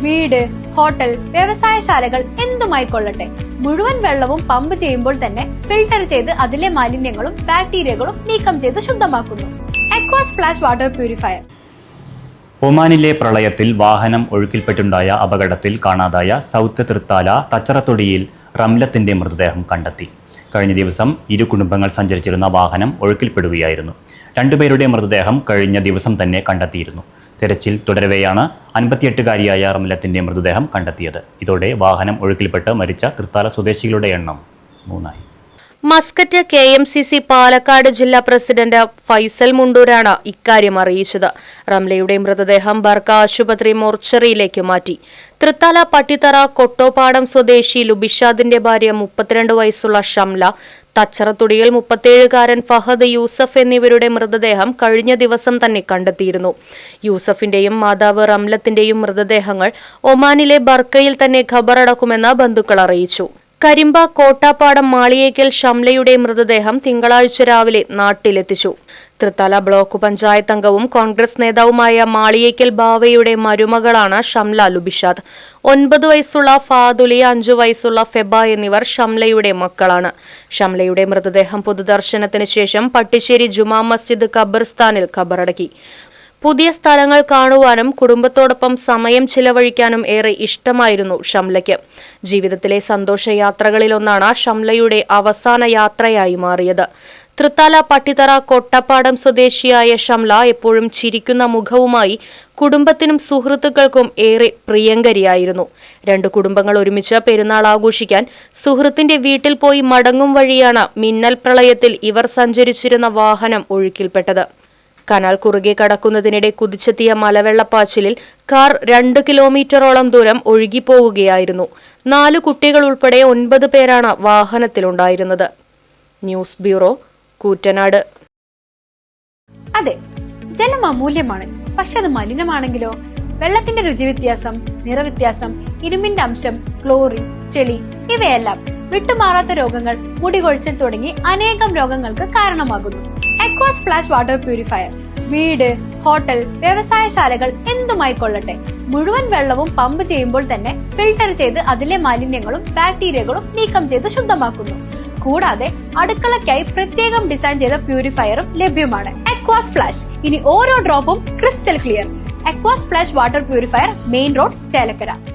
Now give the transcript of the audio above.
വീട്, ഹോട്ടൽ, വ്യവസായശാലകൾ എന്തുമായിക്കൊള്ളട്ടെ, മുഴുവൻ വെള്ളവും പമ്പ് ചെയ്യുമ്പോൾ തന്നെ ഫിൽട്ടർ ചെയ്ത് അതിലെ മാലിന്യങ്ങളും ബാക്ടീരിയകളും നീക്കം ചെയ്ത് ശുദ്ധമാക്കുന്നു. അക്വാസ് ഫ്ലാഷ് വാട്ടർ പ്യൂരിഫയർ. ഒമാനിലെ പ്രളയത്തിൽ വാഹനം ഒഴുക്കിൽപ്പെട്ടുണ്ടായ അപകടത്തിൽ കാണാതായ സൗത്ത് തൃത്താല തച്ചറത്തൊടിയിൽ റംലത്തിന്റെ മൃതദേഹം കണ്ടെത്തി. കഴിഞ്ഞ ദിവസം ഇരു കുടുംബങ്ങൾ സഞ്ചരിച്ചിരുന്ന വാഹനം ഒഴുക്കിൽപ്പെടുകയായിരുന്നു. രണ്ടുപേരുടെ മൃതദേഹം കഴിഞ്ഞ ദിവസം തന്നെ കണ്ടെത്തിയിരുന്നു. തെരച്ചിൽ തുടരവെയാണ് 58-കാരിയായ റംലത്തിന്റെ മൃതദേഹം കണ്ടെത്തിയത്. ഇതോടെ വാഹനം ഒഴുക്കിൽപ്പെട്ട് മരിച്ച തൃത്താല സ്വദേശികളുടെ എണ്ണം 3ആയി. മസ്കറ്റ് KMCC പാലക്കാട് ജില്ലാ പ്രസിഡന്റ് ഫൈസൽ മുണ്ടൂരാണ് ഇക്കാര്യം അറിയിച്ചത്. റംലയുടെ മൃതദേഹം ബർക്ക ആശുപത്രി മോർച്ചറിയിലേക്ക് മാറ്റി. തൃത്താല പട്ടിത്തറ കൊട്ടോപ്പാടം സ്വദേശി ലുബിഷാദിന്റെ ഭാര്യ 32 വയസ്സുള്ള ഷംല, തച്ചറത്തുടിയിൽ 37-കാരൻ ഫഹദ് യൂസഫ് എന്നിവരുടെ മൃതദേഹം കഴിഞ്ഞ ദിവസം തന്നെ കണ്ടെത്തിയിരുന്നു. യൂസഫിന്റെയും മാതാവ് റംലത്തിന്റെയും മൃതദേഹങ്ങൾ ഒമാനിലെ ബർക്കയിൽ തന്നെ ഖബറടക്കുമെന്ന് ബന്ധുക്കൾ അറിയിച്ചു. കരിമ്പ കോട്ടാപ്പാടം മാളിയേക്കൽ ഷംലയുടെ മൃതദേഹം തിങ്കളാഴ്ച രാവിലെ നാട്ടിലെത്തിച്ചു. തൃത്താല ബ്ലോക്ക് പഞ്ചായത്ത് അംഗവും കോൺഗ്രസ് നേതാവുമായ മാളിയേക്കൽ ബാവയുടെ മരുമകളാണ് ഷംല ലുബിഷാദ്. 9 വയസ്സുള്ള ഫാദുലി, 5 വയസ്സുള്ള ഫെബ എന്നിവർ ഷംലയുടെ മക്കളാണ്. ഷംലയുടെ മൃതദേഹം പൊതുദർശനത്തിന് ശേഷം പട്ടിശ്ശേരി ജുമാ മസ്ജിദ് ഖബർസ്ഥാനിൽ ഖബറടക്കി. പുതിയ സ്ഥലങ്ങൾ കാണുവാനും കുടുംബത്തോടൊപ്പം സമയം ചിലവഴിക്കാനും ഏറെ ഇഷ്ടമായിരുന്നു ഷംലയ്ക്ക്. ജീവിതത്തിലെ സന്തോഷയാത്രകളിലൊന്നാണ് ഷംലയുടെ അവസാന യാത്രയായി മാറിയത്. തൃത്താല പട്ടിത്തറ കൊട്ടപ്പാടം സ്വദേശിയായ ഷംല എപ്പോഴും ചിരിക്കുന്ന മുഖവുമായി കുടുംബത്തിനും സുഹൃത്തുക്കൾക്കും ഏറെ പ്രിയങ്കരിയായിരുന്നു. 2 കുടുംബങ്ങൾ ഒരുമിച്ച് പെരുന്നാൾ ആഘോഷിക്കാൻ സുഹൃത്തിന്റെ വീട്ടിൽ പോയി മടങ്ങും വഴിയാണ് മിന്നൽ പ്രളയത്തിൽ ഇവർ സഞ്ചരിച്ചിരുന്ന വാഹനം ഒഴുക്കിൽപ്പെട്ടത്. കനാൽ കുറുകെ കടക്കുന്നതിനിടെ കുതിച്ചെത്തിയ മലവെള്ളപ്പാച്ചിലിൽ കാർ 2 കിലോമീറ്ററോളം ദൂരം ഒഴുകിപ്പോവുകയായിരുന്നു. 4 കുട്ടികൾ ഉൾപ്പെടെ 9 പേരാണ് വാഹനത്തിലുണ്ടായിരുന്നത്. News bureau, Koottanad. അതെ, ജലം അമൂല്യമാണ്. പക്ഷെ അത് മലിനമാണെങ്കിലോ? വെള്ളത്തിന്റെ രുചി വ്യത്യാസം, നിറവ്യത്യാസം, ഇരുമ്പിന്റെ അംശം, ക്ലോറിൻ, ചെളി ഇവയെല്ലാം വിട്ടുമാറാത്ത രോഗങ്ങൾ, മുടികൊഴിച്ചിൽ തുടങ്ങി അനേകം രോഗങ്ങൾക്ക് കാരണമാകുന്നു. അക്വാസ് ഫ്ലാഷ് വാട്ടർ പ്യൂരിഫയർ. വീട്, ഹോട്ടൽ, വ്യവസായശാലകൾ എന്തുമായിക്കൊള്ളട്ടെ, മുഴുവൻ വെള്ളവും പമ്പ് ചെയ്യുമ്പോൾ തന്നെ ഫിൽട്ടർ ചെയ്ത് അതിലെ മാലിന്യങ്ങളും ബാക്ടീരിയകളും നീക്കം ചെയ്ത് ശുദ്ധമാക്കുന്നു. കൂടാതെ അടുക്കളയ്ക്കായി പ്രത്യേകം ഡിസൈൻ ചെയ്ത പ്യൂരിഫയറും ലഭ്യമാണ്. Aquas flash. ഇനി ഓരോ ഡ്രോപ്പും crystal clear. Aquas flash water purifier, main road, Chelakkara.